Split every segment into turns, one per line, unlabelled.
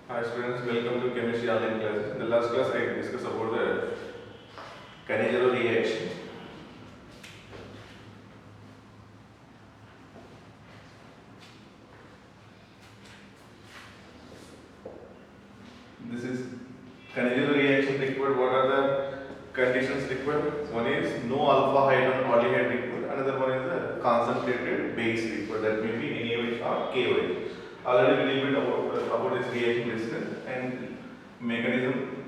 Hi students, welcome to chemistry online classes. In the last class I discussed about the Cannizzaro reaction. This is Cannizzaro reaction required. What are the conditions required? One is no alpha hydrogen required. Another one is the concentrated base required. That may be NaOH or KOH. Already we little bit about this reaction discussed and mechanism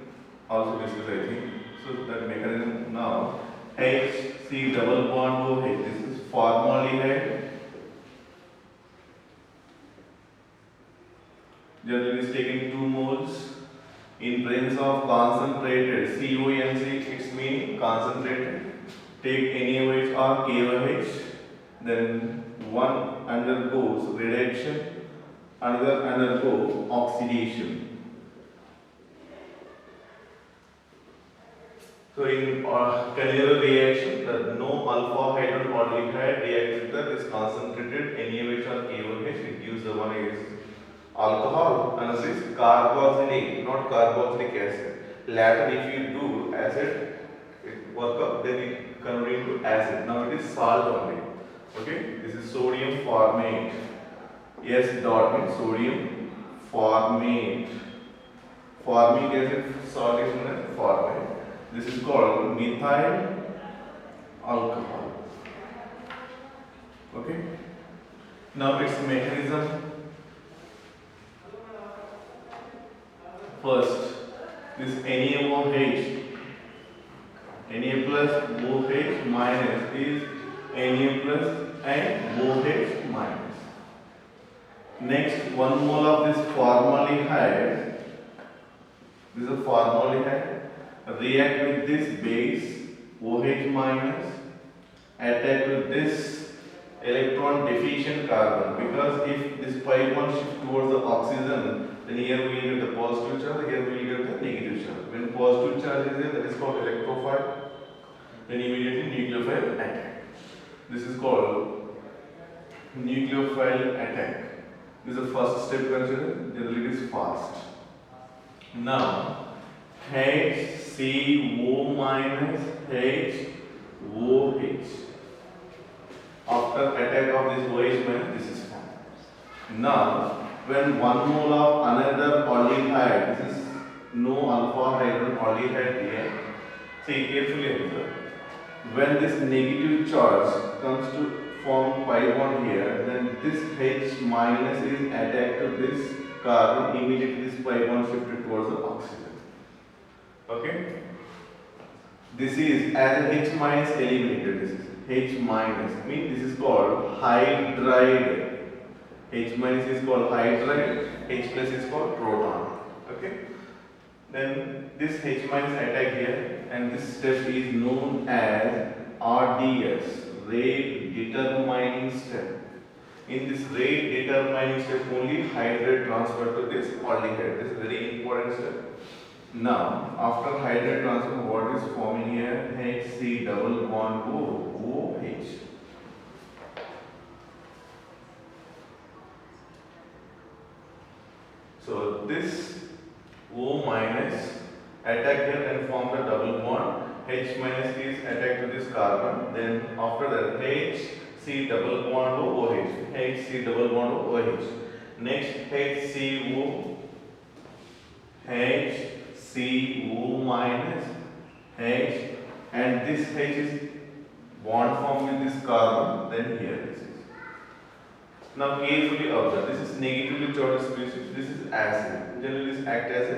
also discussed, I think. So that mechanism now HC double bond OH. This is formaldehyde. Generally is taking 2 moles in presence of concentrated CONC. Its meaning concentrated. Take NaOH or KOH. Then one undergoes reduction. Another undergo oxidation. So in Cannizzaro reaction, the no alpha hydrogen aldehyde react with this concentrated NaOH or KOH. It gives the one is alcohol, another is carboxylic, not carboxylic acid. Later, if you do acid, it work up, then it convert into acid. Now it is salt only. Okay, this is sodium formate. S dot means sodium formate. Formic acid salt is known as formate. This is called methyl alcohol. Okay. Now its mechanism. First, this NaOH, Na plus OH minus is Na plus and OH minus. Next, 1 mole of this formaldehyde, this is a formaldehyde, react with this base OH minus, attack with this electron deficient carbon, because if this pi bond shift towards the oxygen, then here we will get the positive charge, here we will get the negative charge. When positive charge is there, that is called electrophile, then immediately nucleophile attack. This is called nucleophile attack. This is the first step considered, generally it is fast. Now, HCO minus HOH. After attack of this OH minus, this is formed. Now, when 1 mole of another aldehyde, this is no alpha hydrogen aldehyde here. See carefully observe. When this negative charge comes to form pi bond here, then this H minus is attacked to this carbon, immediately this pi bond shifted towards the oxygen. Okay? This is as H minus eliminated. This is H minus means this is called hydride. H minus is called hydride, H plus is called proton. Okay? Then this H minus attack here, and this step is known as RDS, rate determining step. In this rate determining step only hydrate transfer to this aldehyde. This is very important step. Now, after hydrate transfer, what is forming here? HC double bond OH. So this O minus attack here and form the double bond. H minus is attacked to this carbon. Then after that HC double bond OH. HC double bond OH. Next HCO. HCO minus H, and this H is bond formed with this carbon. Then here this is. Now carefully observe, this is negatively charged species, this is acid. Generally this act as a,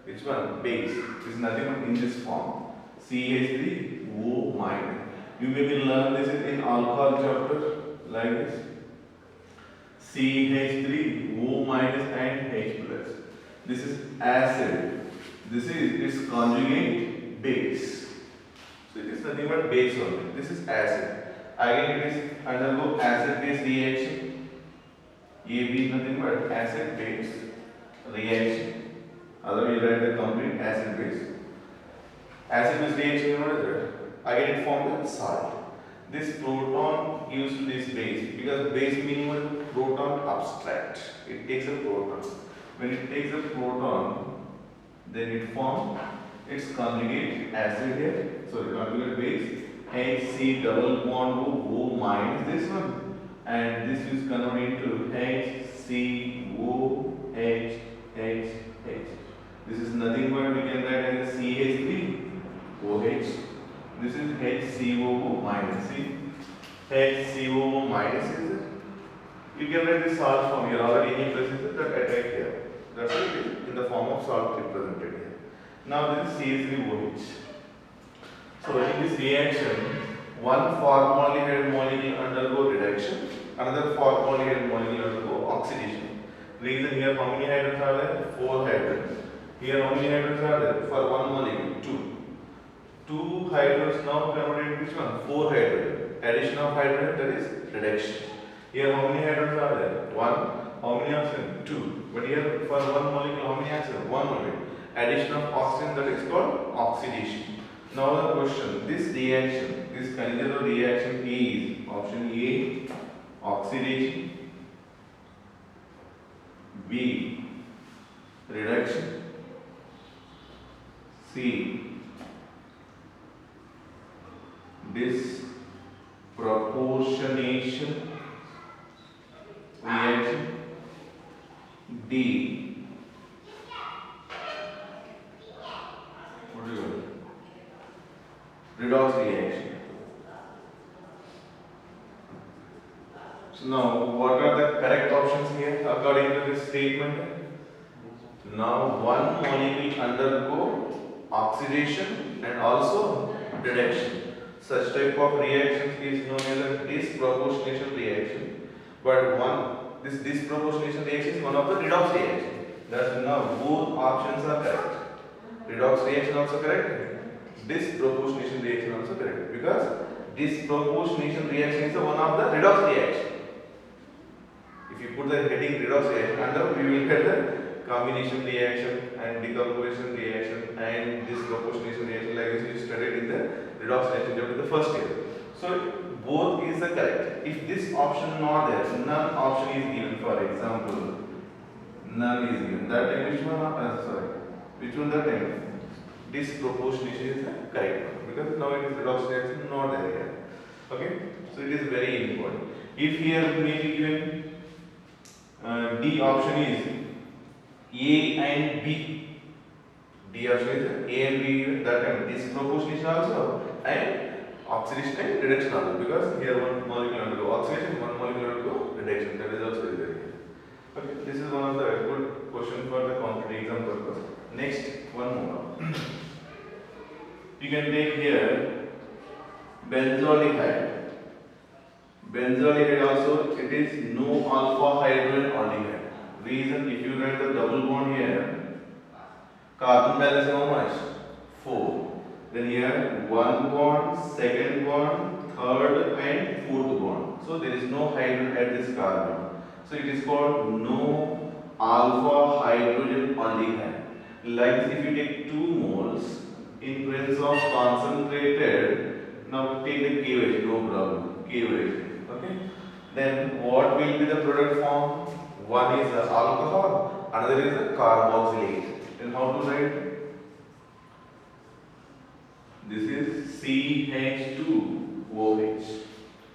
which one? Base. This is nothing but in this form. CH3O minus. You may be learn this in alcohol chapter like this. CH3O minus and H plus. This is acid. This is its conjugate base. So it is nothing but base only. This is acid. Again it is undergo acid base reaction. AB is nothing but acid base reaction. Otherwise you write the complete acid base. Acid base reaction, what is it? Again it forms the salt. This proton gives to this base, because base meaning proton abstract. It takes a proton. when it takes a proton, then it forms its conjugate acid here. So conjugate base HC double bond O minus this one, and this is converted into HCOH. This is nothing but we can write as CH3OH. This is HCOO minus. See, HCOO minus is it. You can write this salt form here. Already any places that attack here. That's what it is in the form of salt represented here. Now this is CH3OH. So in this reaction, one formaldehyde molecule undergo reduction, another formaldehyde molecule undergo oxidation. Reason here, how many hydrogens are there? 4 hydrogens. Here how many hydrogens are there? For one molecule, 2. 2 hydrogens now converted into which one? 4 hydrogen. Addition of hydrogen, that is reduction. Here how many hydrogens are there? 1. How many oxygen? 2. But here for one molecule, how many oxygen? 1 molecule. Addition of oxygen, that is called oxidation. Now the question, this reaction, this conjugal reaction is option A, oxidation, B, reduction, C, disproportionation reaction, D, what do you got? Redox reaction. So now, what are the correct options here according to this statement? Now, one molecule undergo oxidation and also reduction. Such type of reactions is known as a disproportionation reaction. But this disproportionation reaction is one of the redox reaction. That's now both options are correct. Redox reaction also correct. Disproportionation reaction also correct, because disproportionation reaction is one of the redox reaction. If you put the heading redox reaction under, we will get the combination reaction and decomposition reaction and disproportionation reaction, like this you studied in the redox reaction chapter the first year. So both is the correct. If this option not there, none option is given. For example, none is given. That time which one? Which one that time? Disproportionation is the correct one, because now it is redox reaction not there here. Okay, so it is very important. If here maybe given D option is A and B, D option is A and B, that time disproportionation also and oxidation and reduction also, because here one molecule undergo oxidation, one molecule undergo reduction. That is also there here. Okay, this is one of the good question for the competitive exam purpose. Next, one more. You can take here benzaldehyde. Benzaldehyde also, it is no alpha hydrogen aldehyde. Reason, if you write the double bond here, carbon balance how much? 4. Then here 1 bond, second bond, third and fourth bond. So there is no hydrogen at this carbon. So it is called no alpha hydrogen aldehyde. Like if you take 2 moles in presence of concentrated, now take the KOH, no problem, KOH. Okay. Then what will be the product form? One is the alcohol, another is the carboxylate. Then how to write? This is CH2OH,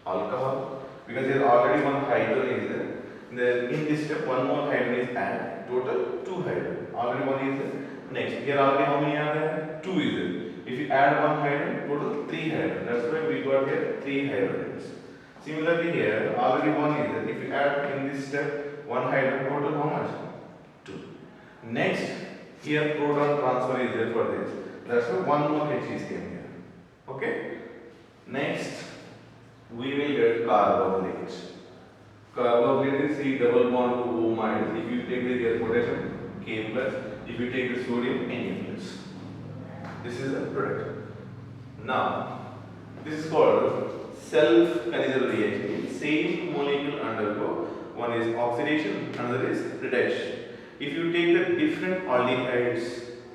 alcohol, because there is already one hydrogen is there. Then in this step, one more hydrogen is added. Total 2 hydrogen. Already one is there. Next, here already how many are there? 2 is there. If you add one hydrogen, total 3 hydrogen. That's why we got here 3 hydrogens. Similarly here, already one is there. If you add in this step, one hydrogen, total how much? 2. Next, here proton transfer is there for this. That's why one more H is came here. Okay. Next, we will get carboxylate. Carboxylate is C double bond to O minus. If you take the potassium, K plus. If you take the sodium, Na plus. This is the product. Now, this is called self-conjugal reaction. Same molecule undergo. One is oxidation, another is reduction. If you take the different aldehydes,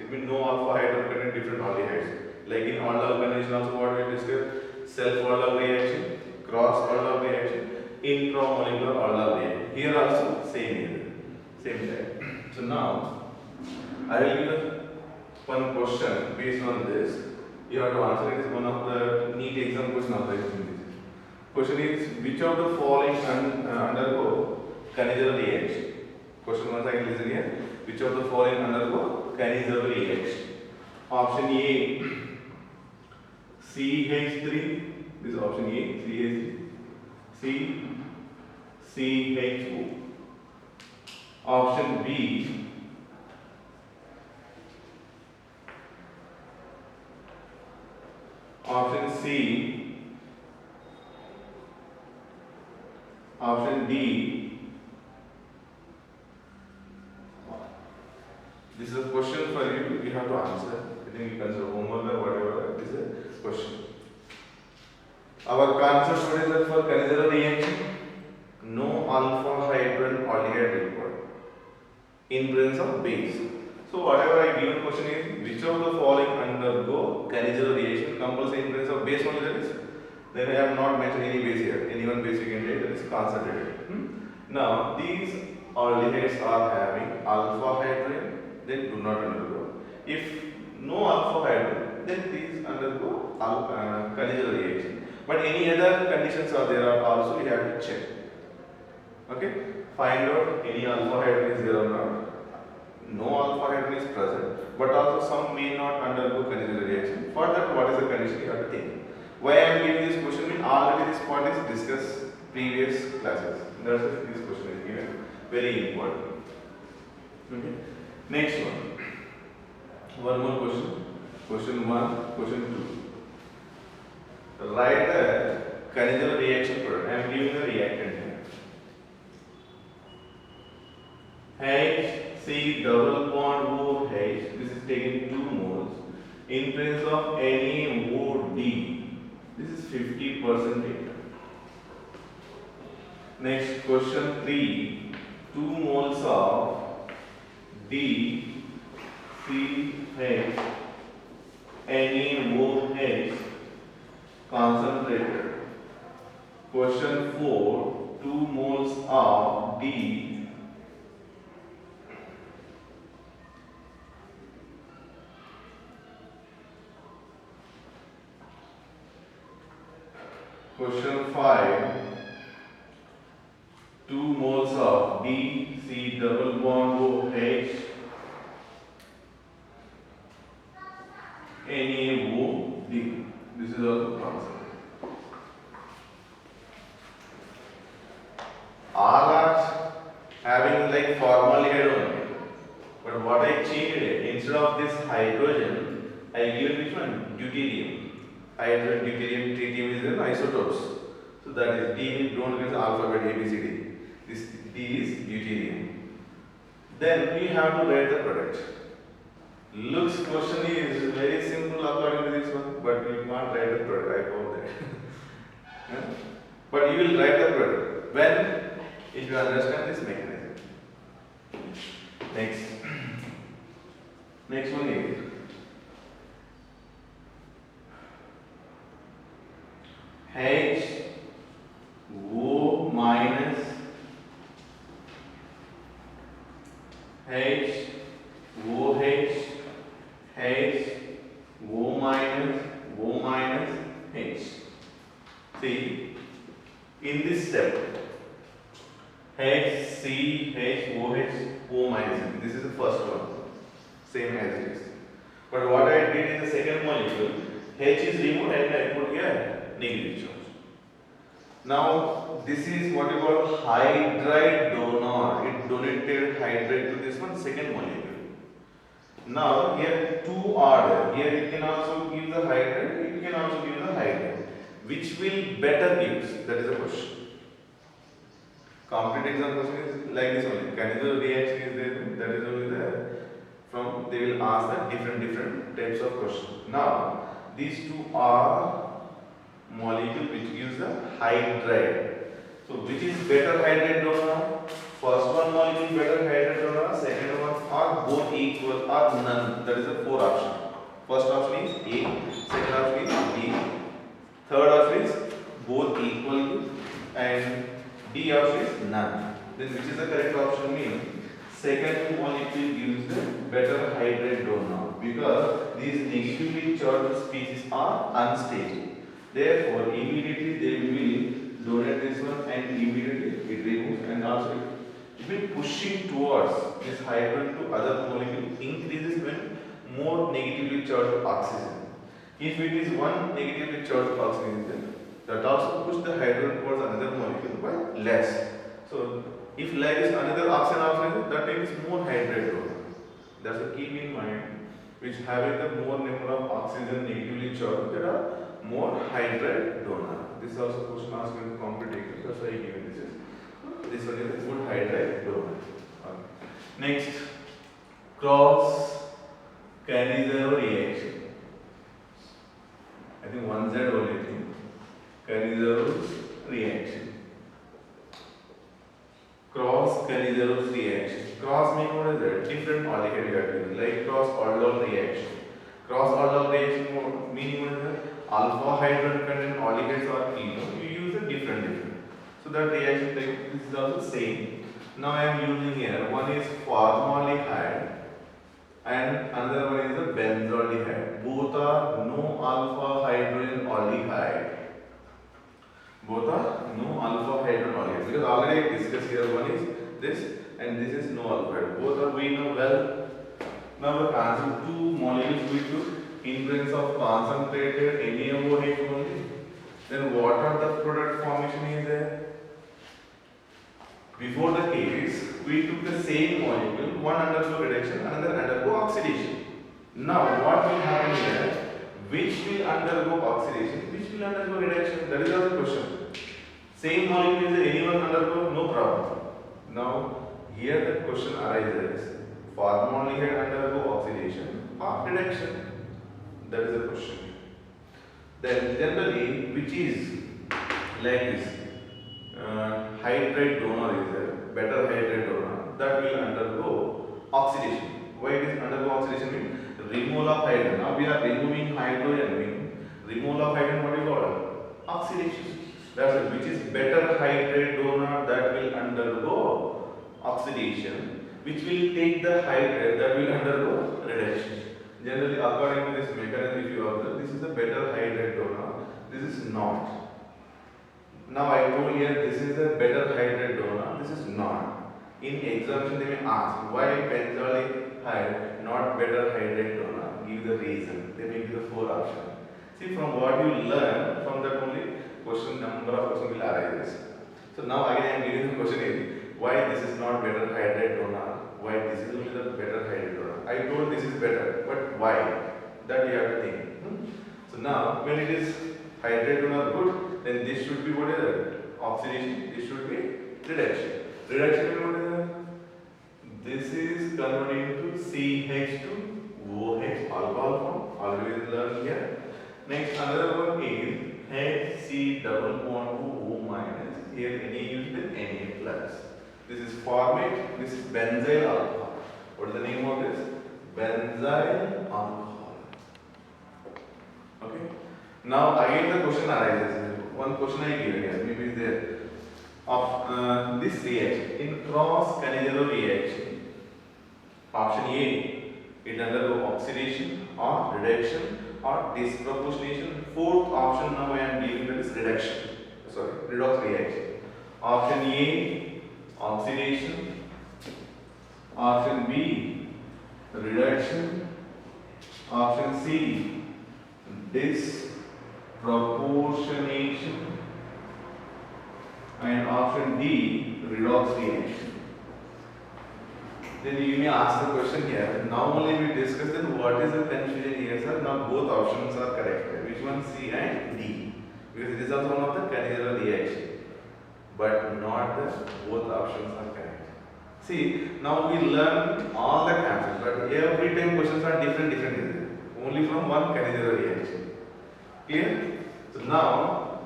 it means no alpha hydrogen contain different aldehydes. Like in aldol conjugation also what we discussed, self-aldol reaction, cross-aldol reaction, intramolecular aldol reaction. Here also same type. So now I will give one question based on this. You have to answer. It is one of the neat exam question of the question is which of the following undergo Konnurs reaction? Question once I listen here. Which of the following undergo Konnurs reaction? Option A CH3. This is option A CH3. C CHO. Option B option C, option D. This is a question for you. You have to answer. I think you consider homework or whatever. This is a question. Our concept what is that for Konnurs reaction? No alpha hydrogen aldehyde required in presence of base. So whatever I given question is which of the following undergo Konnurs reaction compulsory in presence of base only, that is. Then I have not mentioned any base here. Any one base you can take, that is concentrated. Now these aldehydes are having alpha hydrogen, then do not undergo. If no alpha hydrogen, then these undergo Konnurs reaction. But any other conditions are there also we have to check. Okay, find out any alpha hydrogen is there or not. No alpha hydrogen is present, but also some may not undergo Konnurs reaction. For that, what is the condition you have to take? Why I am giving this question? Means already this point is discussed previous classes. That's why this question is given. Very important. Okay. Next one. One more question. Question 1, question 2. Write the Konnurs reaction product. I am giving the reactant here. HC double bond OH, this is taken 2 moles in presence of NaOD. This is 50%. Next question 3. 2 moles of DCH NaOH concentrated. Question 4. 2 moles of D Question 5. 2 moles of DC double bond OH NaOD. This is also concept. All are having like formaldehyde only. But what I changed it, instead of this hydrogen, I give which one? Deuterium. Hydrogen, deuterium, tritium is in isotopes. So that is D, don't get alphabet A, B, C, D. This D is deuterium. Then we have to write the product. Looks question is very simple according to this one, but you can't write the product. I found that. Yeah? But you will write the product when if you understand this mechanism. Next one is HO minus HOH HO minus O minus H. See, in this step HCHOH O minus. This is the first one, same as it is. But what I did in the second molecule, H is removed and I put here negative charge. Now this is what you call hydride donor. It donated hydride to this one, second molecule. Now here 2 are there. Here it can also give the hydride, it can also give the hydride. Which will better gives? That is the question. Competitive exam question is like this only. Konnurs reaction is there. That is only there. From they will ask the different types of questions. Now these 2 are molecule which gives the hydride. So which is better hydride donor? First one molecule better hydride donor, second one are both equal or none. That is the 4 option. First option is A, second option is B, third option is both equal and D option is none. Then which is the correct option? Means second molecule gives the better hydrate donor because these negatively charged species are unstable. Therefore, immediately they will donate this one and immediately it removes, and also it will pushing towards this hydrogen to other molecule increases when more negatively charged oxygen. If it is one negatively charged oxygen, that also push the hydrogen towards another molecule by less. So if like is another oxygen, that takes more hydrate donor. That's a keep in mind, which having the more number of oxygen negatively charged, there are more hydrate donor. This is also question asked in competition. That's why I given this is. This one is a good hydrate donor. Next, cross Konnurs reaction. I think one Z only thing. Konnurs reaction. Cross Konnurs reaction. Cross means what is that? Different aldehyde reaction, like cross aldol reaction. Cross aldol reaction meaning what is that? Alpha hydrogen content aldehydes or ketones. You use a different. So that reaction type this is also same. Now I am using here. One is formaldehyde and another one is the benzaldehyde. Both are no alpha hydrogen aldehyde. Both are no alpha hydrogen aldehyde. Because already I discussed here, one is this and this is no alpha. Both are we know well. Now the concept two molecules we took in presence of concentrated NaOH only. Then what are the product formation is there? Before the case, we took the same molecule, one undergo reduction, another undergo oxidation. Now what will happen here? Which will undergo oxidation, which will undergo reduction? That is our question. Same molecule is anyone undergo? No problem. Now here the question arises: formaldehyde undergo oxidation or reduction? That is the question. Then generally, which is like this, hydrate donor is a better hydrate donor that will undergo oxidation. Why it is undergo oxidation means removal of hydrogen. Now we are removing hydrogen means removal of hydrogen, what is called? Oxidation. That's it. Which is better hydrate donor that will undergo oxidation, which will take the hydrate that will undergo reduction. Generally, according to this mechanism, if you observe, this is a better hydrate donor, this is not. Now I told here this is a better hydrate donor, this is not. In examination they may ask why benzaldehyde not better hydrate donor. Give the reason. They may give the four options. See, from what you learn, from that only question number of questions will arise. So now again I am giving the question is why this is not better hydrate donor, why this is only the better hydrate donor. I told this is better, but why? That you have to think. So now when it is hydrate donor good, then this should be what is it? Oxidation, this should be reduction. Reduction is what is it? This is converted into CH to OH, alcohol form, already learned here. Next another one is HC double bond O minus, here Na used with Na plus. This is formate, this is benzyl alcohol. What is the name of this? Benzyl alcohol. Okay. Now again the question arises. One question I give here, maybe is there of this reaction in cross Konnurs reaction. Option A, it undergo oxidation or reduction or disproportionation. Fourth option now I am giving that is reduction. Sorry, redox reaction. Option A, oxidation. Option B, reduction. Option C, disproportionation. And option D, redox reaction. Then you may ask the question here. Now only we discuss then what is the confusion here, sir? Now both options are correct. Which one? C and D. Because it is also one of the Konnurs reaction. But not the both options are correct. See, now we learn all the concepts, but every time questions are different. Only from one Konnurs reaction. Clear? So now,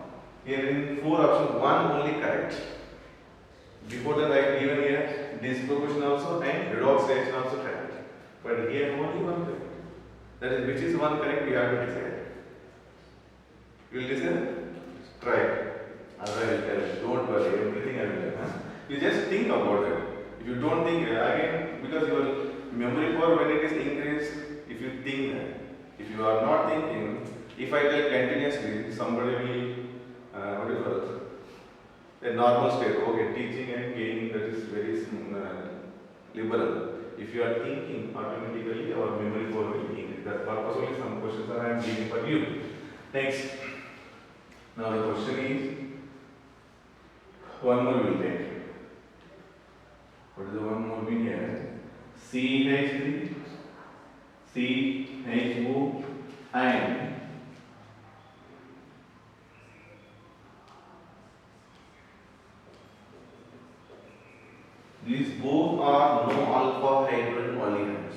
here in four options, one only correct. Before that I given here disproportion also and redox reaction also correct. But here only one correct. That is, which is one correct, we have to decide. You will decide? Try. Otherwise I will tell you. Don't worry, everything I will tell. You just think about it. If you don't think again, because your memory power when it is increased, if you think that, if you are not thinking, if I tell continuously, somebody will what do you call it? A normal state. Okay, teaching and gaining, that is very liberal. If you are thinking, automatically our memory power will increase. That purposely some questions are I am giving for you. Next. Now the question is, one more we will take. What is the one more we here? CH3, CHO and these both are no alpha hydrogen aldehydes.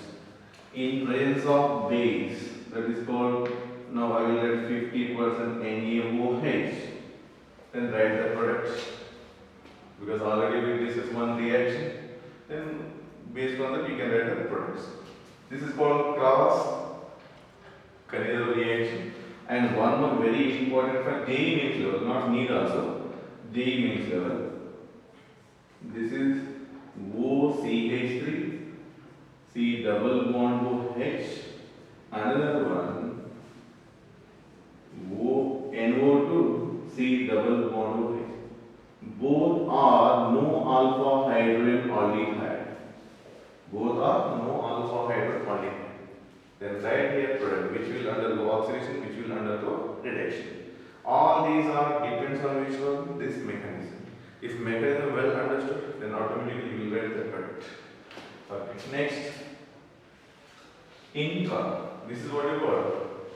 In presence of base, that is called, now I will write 50% NaOH, then write the products. Because already we discussed one reaction, then based on that we can write the products. This is called cross Konnurs reaction. And one more very important fact, JE mains level, not need also, JE mains level. This is OCH3, C double bond OH, another one NO2, C double bond OH. Both are no alpha hydrogen aldehyde. Both are no alpha hydrogen aldehyde. Then write here product which will undergo oxidation, which will undergo reduction. All these are depends on which one? This mechanism. If mechanism well understood, then automatically you will write the product. Okay. Next, intra. This is what you call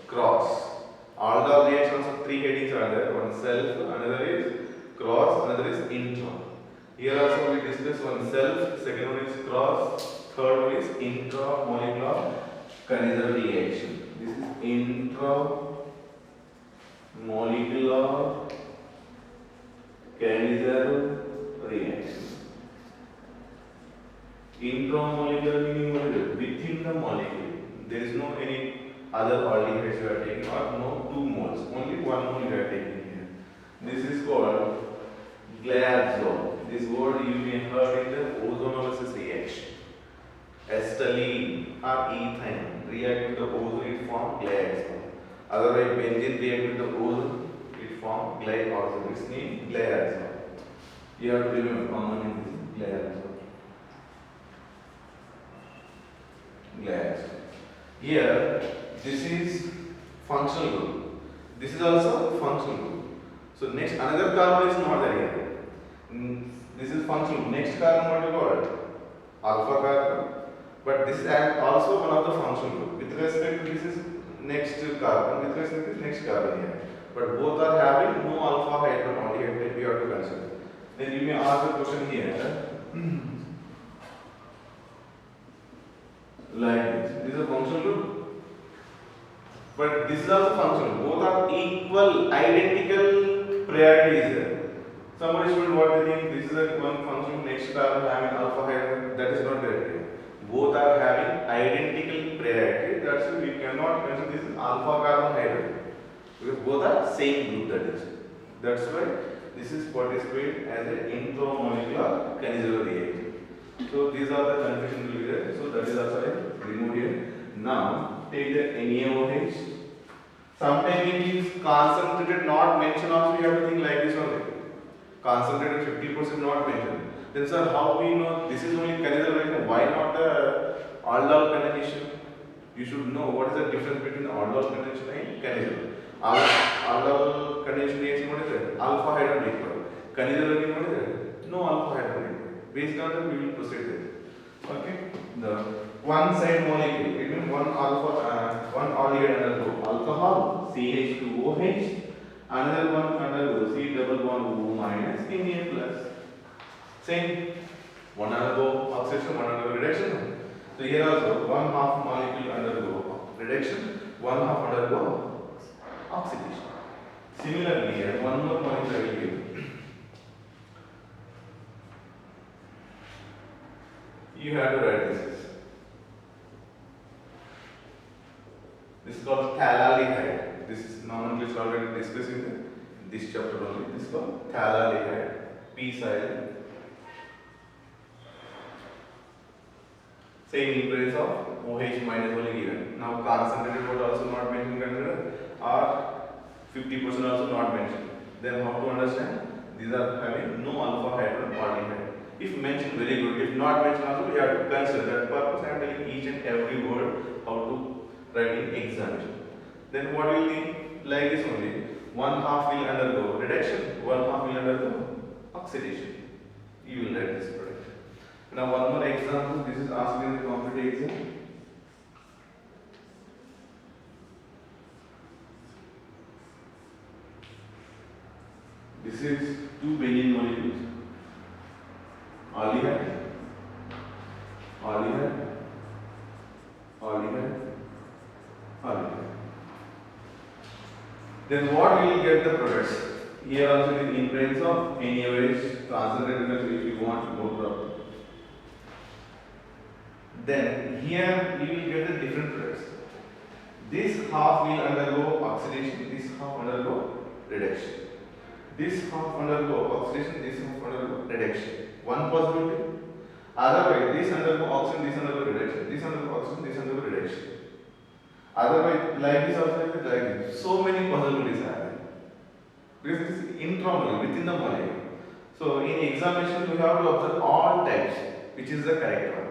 cross. All the reactions of three headings are there. One self, another is cross, another is intra. Here also we discuss one self, second one is cross, third one is intramolecular Konnurs reaction. This is intramolecular Konnurs reaction. Intramolecular meaning within the molecule. There is no any other aldehydes you are taking, or no 2 moles, only 1 mole you are taking here. This is called Gladstone. This word you may have heard in the ozonolysis reaction. Acetylene or ethane react with the ozone, it forms Gladstone. Otherwise, benzene react with the ozone, it forms glycosol. Its name Gladstone. You have to remember common name is Gladstone. Gladstone. Here, this is functional group. This is also functional group. So next, another carbon is not there here. This is functional. Next carbon, what you call it? Alpha carbon. But this is also one of the functional group. With respect to this is next carbon. With respect to this next carbon here. But both are having no alpha hydrogen aldehyde that we have to consider. Then you may ask the question here. Like this. This is a functional group. But this is also functional. Both are equal, identical priorities there. Somebody should what they think this is a one functional, next carbon having alpha hydrogen. That is not there. Both are having identical priority. That's why we cannot mention this is alpha carbon hydrogen. Because both are same group, that is. That's why this is participated as an intramolecular Konnurs reaction. So these are the confusion will be there. So that is also I remove here. Now take the NaOH. Sometimes it is concentrated, not mentioned. Also you have to think like this only. Concentrated 50% not mentioned. Then sir, how we know this is only Konnurs reaction? Why not the aldol condensation? You should know what is the difference between aldol condensation and Konnurs. Aldol condensation reaction, what is it? Alpha hydrogen liquid. Konnurs reaction, what is it? No alpha hydrogen liquid. Based on that, we will proceed there. Okay. The one side molecule, it means one alpha, one aldehyde undergo alcohol, CH2OH. Another one undergo C double bond O minus Na plus. Same. One undergo oxidation, one undergo reduction. So here also one half molecule undergo reduction, one half undergo oxidation. Similarly here, one more molecule I will give. You have to write this. This is called phthalaldehyde. This is nomenclature already discussed in this chapter only. This is called phthalaldehyde. P silent. Same in presence of OH minus only given. Now concentrated water also not mentioned consider, or 50% also not mentioned. Then how to understand? These are having no alpha hydrogen aldehyde. If mentioned, very good. If not mentioned also, we have to consider that purpose. I am telling each and every word how to write in examination. Then what will think? Like this only. One half will undergo reduction, one half will undergo oxidation. You will write this product. Now one more example. This is asked in the competitive exam. This is two benzene molecules. Aldehyde, aldehyde, aldehyde, aldehyde. Then what we will get the products? Here also in presence of any average concentrated if you want to go properly. Then here you will get the different products. This half will undergo oxidation, this half undergo reduction. This half undergo oxidation, this half undergo reduction. One possibility. Otherwise, this undergo oxidation, this undergo reduction, this undergo oxidation, this undergo reduction. Otherwise, like this also like this. So many possibilities are there. Because it is intramolecular, within the molecule. So in examination, we have to observe all types, which is the correct one.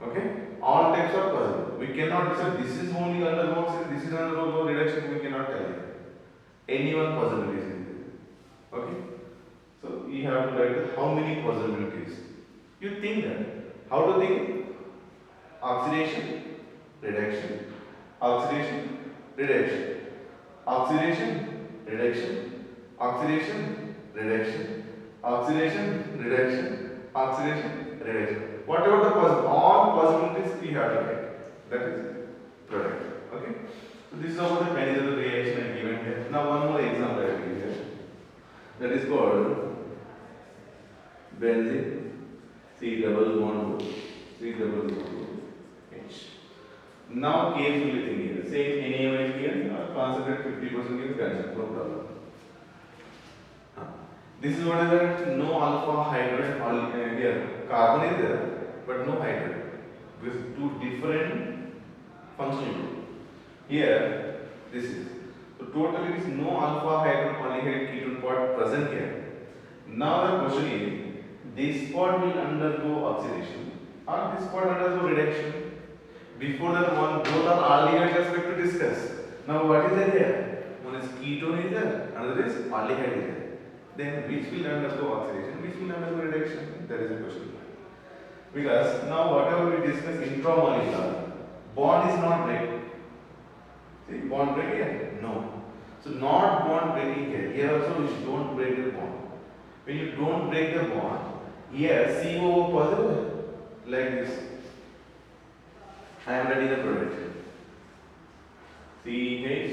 Okay? All types are possible. We cannot decide this is only undergo oxidation, this is undergo reduction. We cannot tell you. Any one possibility is there. Okay? So we have to write how many possibilities. You think that. How to think? Oxidation, reduction, oxidation, reduction, oxidation, reduction, oxidation, reduction, oxidation, reduction, oxidation, reduction. Whatever the possible, all possibilities we have to write. That is product. Okay. So this is about the mechanical reaction and given here. Now one more example I will give here. That is called benzene C double bond C double bond H. Now carefully think here. Say any average here or concentrate 50% gives cancel, no problem. This is what is that no alpha hydrogen here. Carbon is there, but no hydrogen. With two different functional group. Here, this is. So totally there is no alpha hydrogen aldehyde ketone part present here. Now the question is, this part will undergo oxidation or this part undergo reduction. Before that one, both are aldehyde aspect to discuss. Now what is there here? One is ketone is there, another is aldehyde is there. Then which will undergo oxidation, which will undergo reduction? That is the question. Because now whatever we discuss intramolecular, bond is not breaking. See, bond break here? No. So not bond breaking here. Here also you don't break the bond. When you don't break the bond, here CO positive like this. I am writing the product. CH,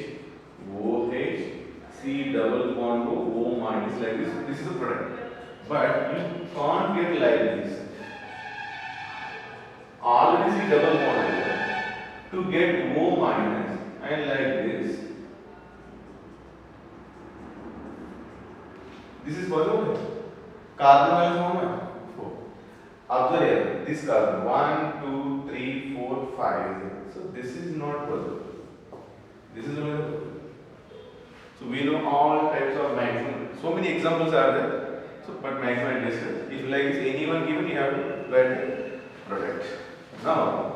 OH, C double bond O minus like this. This is the product. But you can't get like this. Already C double bond here. To get O minus and like this. This is possible. Carbon is how much? 4. Observe here. This carbon 1, 2, 3, 4, 5. So this is not possible. This is only possible. So we know all types of maximum. So many examples are there. So but maximum I discuss. If like is anyone given, you have to write the product. Now